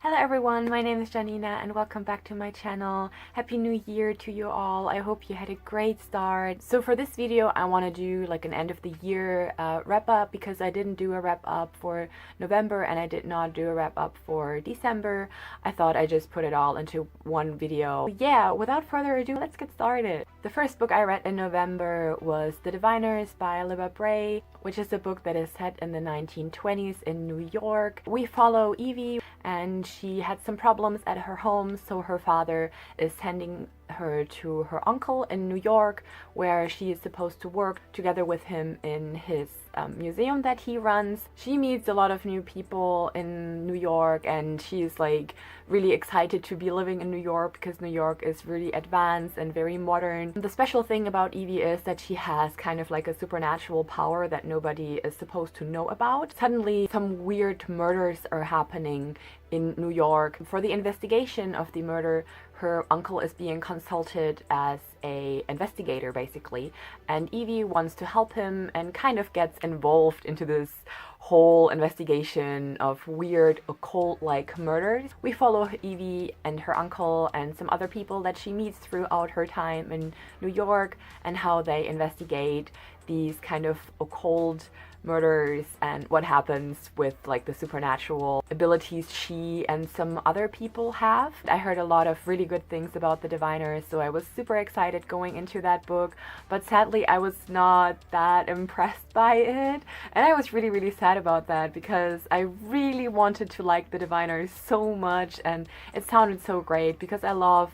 Hello everyone, my name is Janina and welcome back to my channel. Happy New Year to you all. I hope you had a great start. So for this video I want to do like an end of the year wrap up because I didn't do a wrap up for November and I did not do a wrap up for December. I thought I'd just put it all into one video. Yeah, without further ado, let's get started. The first book I read in November was The Diviners by Libba Bray, which is a book that is set in the 1920s in New York. We follow Evie and she had some problems at her home, so her father is sending her to her uncle in New York, where she is supposed to work together with him in his museum that he runs. She meets a lot of new people in New York and she's like really excited to be living in New York because New York is really advanced and very modern. The special thing about Evie is that she has kind of like a supernatural power that nobody is supposed to know about. Suddenly some weird murders are happening in New York. For the investigation of the murder, her uncle is being consulted as a investigator basically, and Evie wants to help him and kind of gets involved into this whole investigation of weird occult-like murders. We follow Evie and her uncle and some other people that she meets throughout her time in New York and how they investigate these kind of occult murders and what happens with like the supernatural abilities she and some other people have. I heard a lot of really good things about The Diviners, so I was super excited going into that book, but sadly I was not that impressed by it, and I was really sad about that because I really wanted to like The Diviners so much and it sounded so great because I love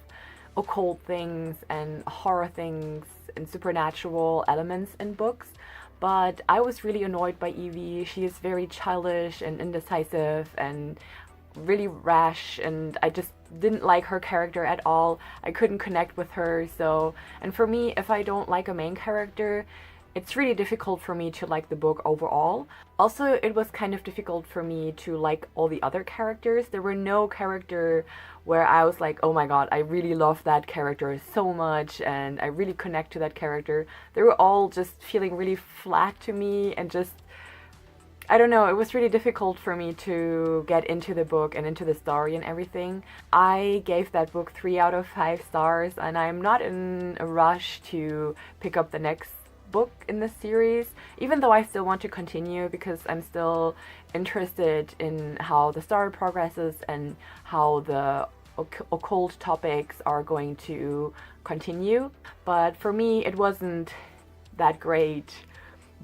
occult things and horror things and supernatural elements in books. But I was really annoyed by Evie. She is very childish and indecisive and really rash, and I just didn't like her character at all. I couldn't connect with her. And for me, if I don't like a main character, it's really difficult for me to like the book overall. Also, it was kind of difficult for me to like all the other characters. There were no character where I was like, oh my god, I really love that character so much and I really connect to that character. They were all just feeling really flat to me and just, I don't know, it was really difficult for me to get into the book and into the story and everything. I gave that book 3 out of 5 stars and I'm not in a rush to pick up the next book in the series, even though I still want to continue because I'm still interested in how the story progresses and how the occult topics are going to continue. But for me, it wasn't that great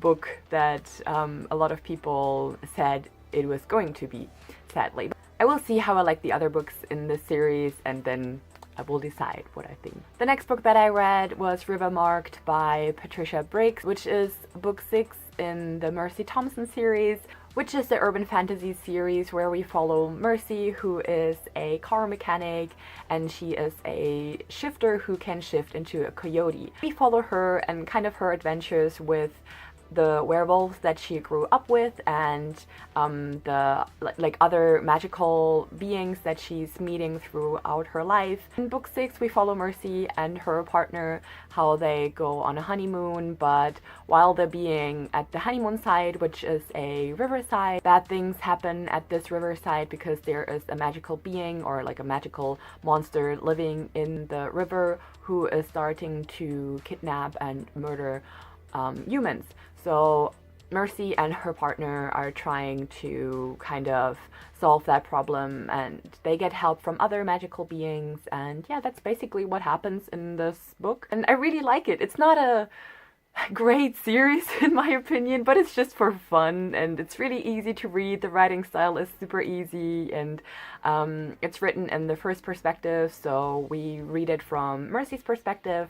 book that a lot of people said it was going to be, sadly. I will see how I like the other books in this series and then I will decide what I think. The next book that I read was River Marked by Patricia Briggs, which is book 6 in the Mercy Thompson series, which is the urban fantasy series where we follow Mercy, who is a car mechanic and she is a shifter who can shift into a coyote. We follow her and kind of her adventures with the werewolves that she grew up with and the like other magical beings that she's meeting throughout her life. In book 6 we follow Mercy and her partner, how they go on a honeymoon, but while they're being at the honeymoon side, which is a riverside, bad things happen at this riverside because there is a magical being or like a magical monster living in the river who is starting to kidnap and murder humans. So Mercy and her partner are trying to kind of solve that problem and they get help from other magical beings, and yeah, that's basically what happens in this book. And I really like it. It's not a great series in my opinion, but it's just for fun and it's really easy to read. The writing style is super easy and it's written in the first perspective, so we read it from Mercy's perspective.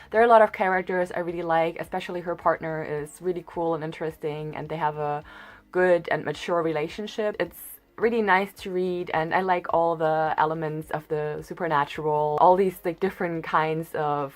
There are a lot of characters I really like, especially her partner is really cool and interesting and they have a good and mature relationship. It's really nice to read and I like all the elements of the supernatural, all these like different kinds of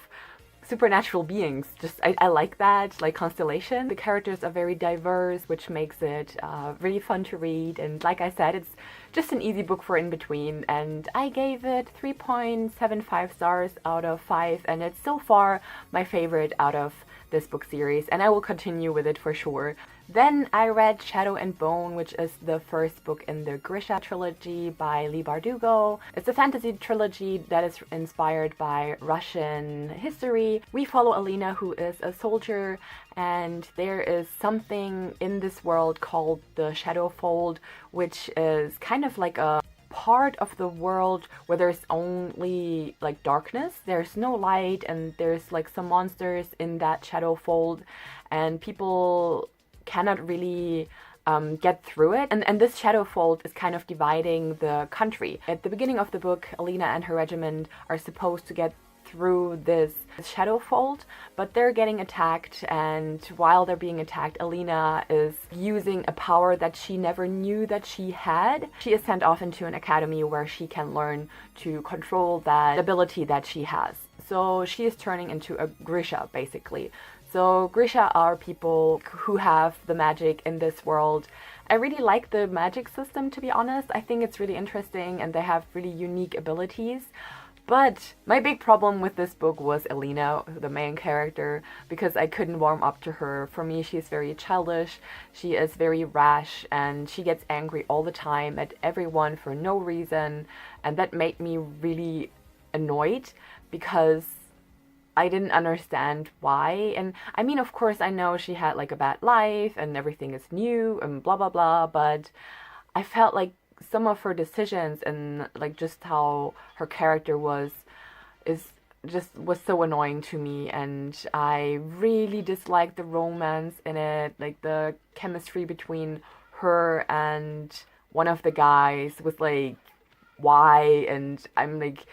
supernatural beings. Just I like that, like constellation. The characters are very diverse, which makes it really fun to read, and like I said, it's just an easy book for in between, and I gave it 3.75 stars out of 5, and it's so far my favorite out of this book series, and I will continue with it for sure. Then I read Shadow and Bone, which is the first book in the Grisha trilogy by Leigh Bardugo. It's a fantasy trilogy that is inspired by Russian history. We follow Alina, who is a soldier, and there is something in this world called the Shadowfold, which is kind of like a part of the world where there's only like darkness. There's no light, and there's like some monsters in that Shadowfold, and people cannot really get through it. And this Shadowfold is kind of dividing the country. At the beginning of the book, Alina and her regiment are supposed to get through this Shadowfold, but they're getting attacked, and while they're being attacked, Alina is using a power that she never knew that she had. She is sent off into an academy where she can learn to control that ability that she has. So she is turning into a Grisha, basically. So Grisha are people who have the magic in this world. I really like the magic system, to be honest. I think it's really interesting, and they have really unique abilities. But my big problem with this book was Alina, the main character, because I couldn't warm up to her. For me, she's very childish, she is very rash, and she gets angry all the time at everyone for no reason. And that made me really annoyed, because I didn't understand why. And I mean, of course, I know she had like a bad life and everything is new and blah blah blah, but I felt like some of her decisions and like just how her character was so annoying to me, and I really disliked the romance in it. Like the chemistry between her and one of the guys was like, why? And I'm like,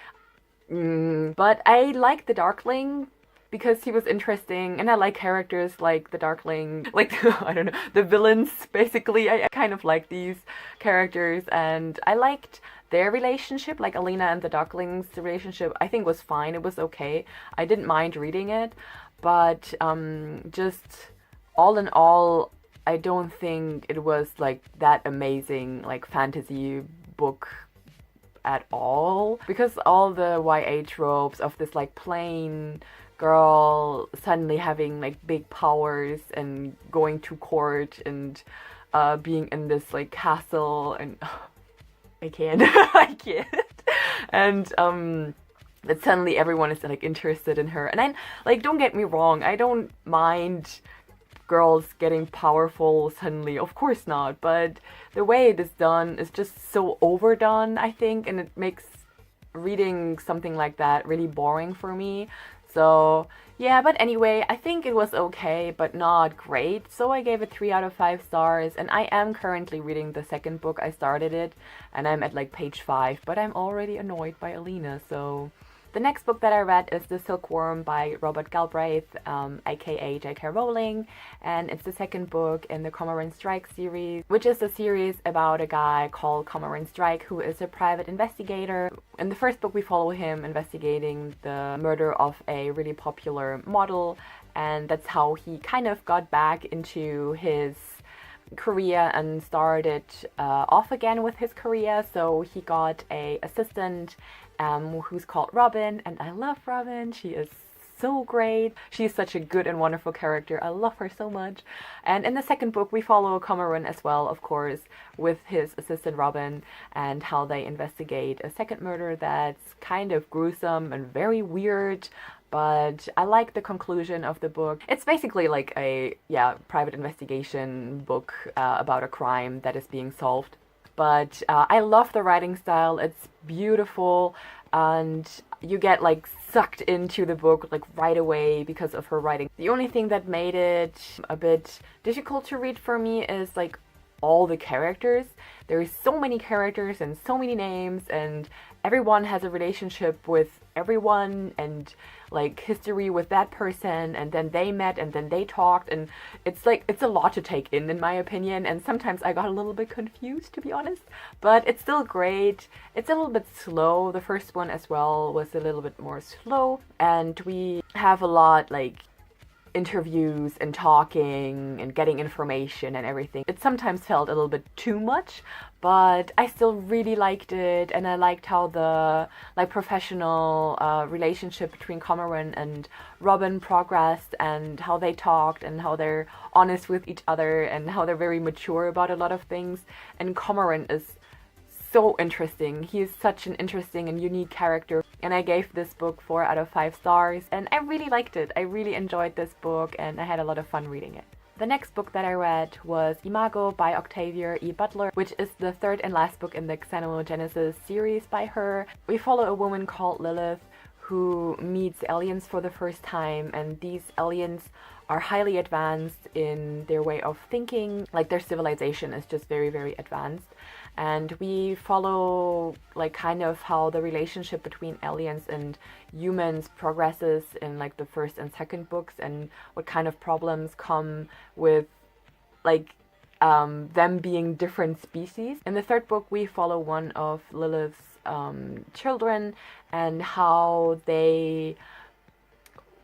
but I like the Darkling because he was interesting, and I like characters like the Darkling, like, I don't know, the villains, basically. I kind of like these characters, and I liked their relationship, like Alina and the Darkling's relationship, I think was fine, it was okay. I didn't mind reading it, but just all in all, I don't think it was like that amazing, like, fantasy book at all, because all the YA tropes of this like plain girl suddenly having like big powers and going to court and being in this like castle, and I can't I can't, and that suddenly everyone is like interested in her. And I, like, don't get me wrong, I don't mind girls getting powerful suddenly, of course not, but the way it is done is just so overdone, I think, and it makes reading something like that really boring for me. So yeah, but anyway, I think it was okay, but not great, so I gave it 3 out of 5 stars. And I am currently reading the second book. I started it and I'm at like page 5, but I'm already annoyed by Alina. So the next book that I read is The Silkworm by Robert Galbraith, aka J.K. Rowling, and it's the second book in the Cormoran Strike series, which is a series about a guy called Cormoran Strike who is a private investigator. In the first book we follow him investigating the murder of a really popular model, and that's how he kind of got back into his career and started off again with his career. So he got a assistant who's called Robin, and I love Robin. She is so great. She's such a good and wonderful character. I love her so much. And in the second book we follow Cormoran as well, of course, with his assistant Robin, and how they investigate a second murder that's kind of gruesome and very weird. But I like the conclusion of the book. It's basically like a, private investigation book about a crime that is being solved. But I love the writing style. It's beautiful, and you get like sucked into the book like right away because of her writing. The only thing that made it a bit difficult to read for me is like all the characters. There's so many characters and so many names, and everyone has a relationship with everyone and like history with that person, and then they met and then they talked, and it's like, it's a lot to take in my opinion, and sometimes I got a little bit confused, to be honest, but it's still great. It's a little bit slow. The first one as well was a little bit more slow, and we have a lot like interviews and talking and getting information and everything. It sometimes felt a little bit too much, but I still really liked it, and I liked how the like professional relationship between Cameron and Robin progressed, and how they talked, and how they're honest with each other, and how they're very mature about a lot of things. And Cameron is so interesting. He is such an interesting and unique character, and I gave this book 4 out of 5 stars, and I really liked it. I really enjoyed this book, and I had a lot of fun reading it. The next book that I read was Imago by Octavia E. Butler, which is the third and last book in the Xenogenesis series by her. We follow a woman called Lilith who meets aliens for the first time, and these aliens are highly advanced in their way of thinking. Like, their civilization is just very, very advanced. And we follow like kind of how the relationship between aliens and humans progresses in like the first and second books, and what kind of problems come with like them being different species. In the third book, we follow one of Lilith's children, and how they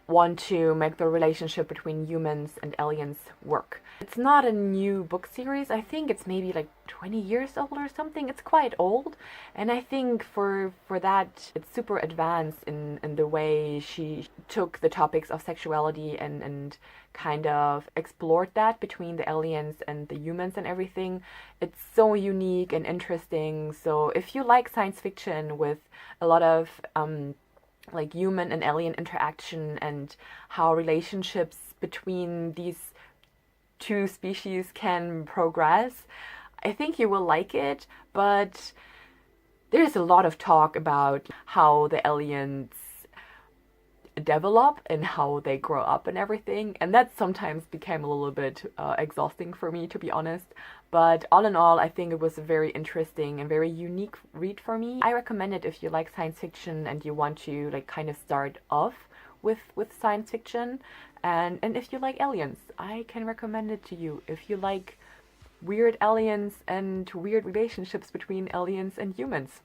want to make the relationship between humans and aliens work. It's not a new book series. I think it's maybe like 20 years old or something. It's quite old, and I think for that it's super advanced in the way she took the topics of sexuality and kind of explored that between the aliens and the humans and everything. It's so unique and interesting. So if you like science fiction with a lot of like human and alien interaction, and how relationships between these two species can progress, I think you will like it. But there's a lot of talk about how the aliens develop and how they grow up and everything, and that sometimes became a little bit exhausting for me, to be honest. But all in all, I think it was a very interesting and very unique read for me. I recommend it if you like science fiction and you want to like kind of start off with science fiction, and if you like aliens, I can recommend it to you. If you like weird aliens and weird relationships between aliens and humans.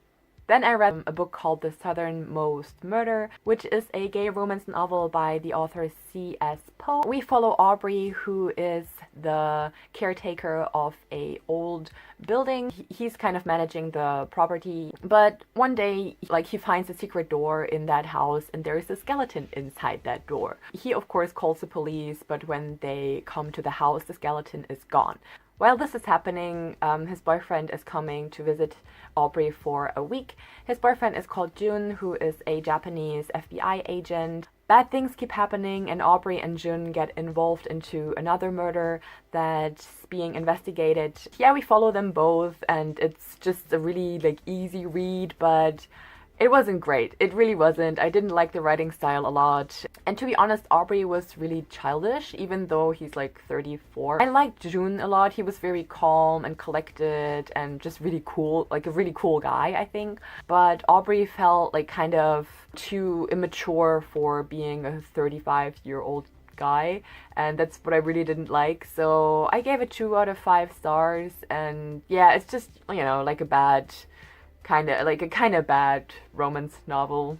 Then I read a book called The Southernmost Murder, which is a gay romance novel by the author C.S. Poe. We follow Aubrey, who is the caretaker of a old building. He's kind of managing the property, but one day, like, he finds a secret door in that house, and there is a skeleton inside that door. He, of course, calls the police, but when they come to the house, the skeleton is gone. While this is happening, his boyfriend is coming to visit Aubrey for a week. His boyfriend is called Jun, who is a Japanese FBI agent. Bad things keep happening, and Aubrey and Jun get involved into another murder that's being investigated. Yeah, we follow them both, and it's just a really like easy read, but it wasn't great. It really wasn't. I didn't like the writing style a lot. And to be honest, Aubrey was really childish, even though he's like 34. I liked Jun a lot. He was very calm and collected and just really cool, like a really cool guy, I think. But Aubrey felt like kind of too immature for being a 35-year-old guy, and that's what I really didn't like. So I gave it 2 out of 5 stars, and yeah, it's just, you know, like a kind of bad romance novel,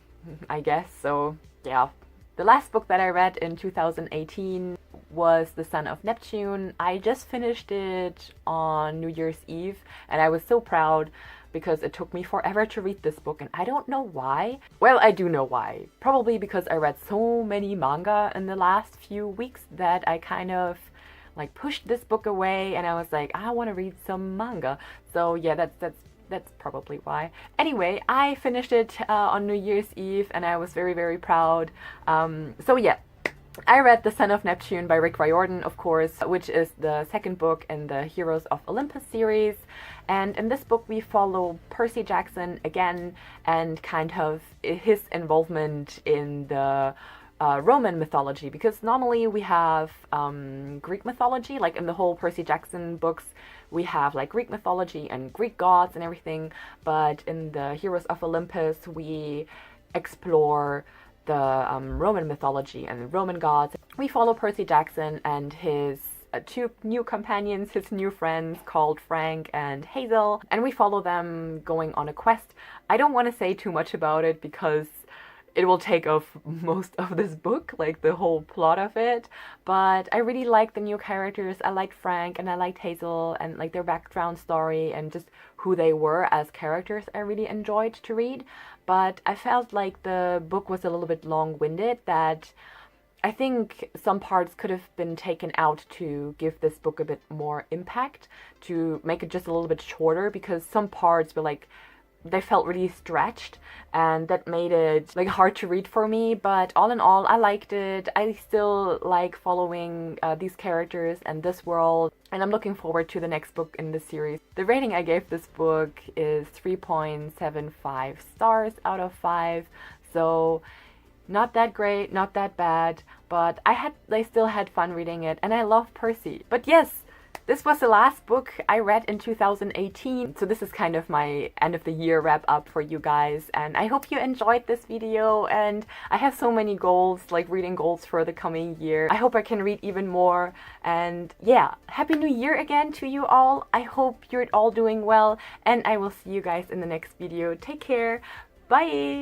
I guess. So yeah. The last book that I read in 2018 was The Son of Neptune. I just finished it on New Year's Eve, and I was so proud because it took me forever to read this book, and I don't know why. Well, I do know why. Probably because I read so many manga in the last few weeks that I kind of like pushed this book away, and I was like, I want to read some manga. So yeah, that's probably why. Anyway, I finished it on New Year's Eve, and I was very, very proud. So yeah, I read The Son of Neptune by Rick Riordan, of course, which is the second book in the Heroes of Olympus series. And in this book, we follow Percy Jackson again, and kind of his involvement in the Roman mythology, because normally we have Greek mythology, like in the whole Percy Jackson books, we have like Greek mythology and Greek gods and everything, but in the Heroes of Olympus, we explore the Roman mythology and Roman gods. We follow Percy Jackson and his 2 new companions, his new friends called Frank and Hazel, and we follow them going on a quest. I don't want to say too much about it because it will take off most of this book, like the whole plot of it. But I really like the new characters. I liked Frank and I liked Hazel and like their background story and just who they were as characters. I really enjoyed to read. But I felt like the book was a little bit long-winded, that I think some parts could have been taken out to give this book a bit more impact, to make it just a little bit shorter, because some parts were like, they felt really stretched and that made it like hard to read for me. But all in all, I liked it. I still like following these characters and this world, and I'm looking forward to the next book in the series. The rating I gave this book is 3.75 stars out of 5, so not that great, not that bad, but I still had fun reading it, and I love Percy. But yes, this was the last book I read in 2018, so this is kind of my end of the year wrap up for you guys, and I hope you enjoyed this video. And I have so many goals, like reading goals for the coming year. I hope I can read even more, and yeah, Happy New Year again to you all. I hope you're all doing well, and I will see you guys in the next video. Take care, bye!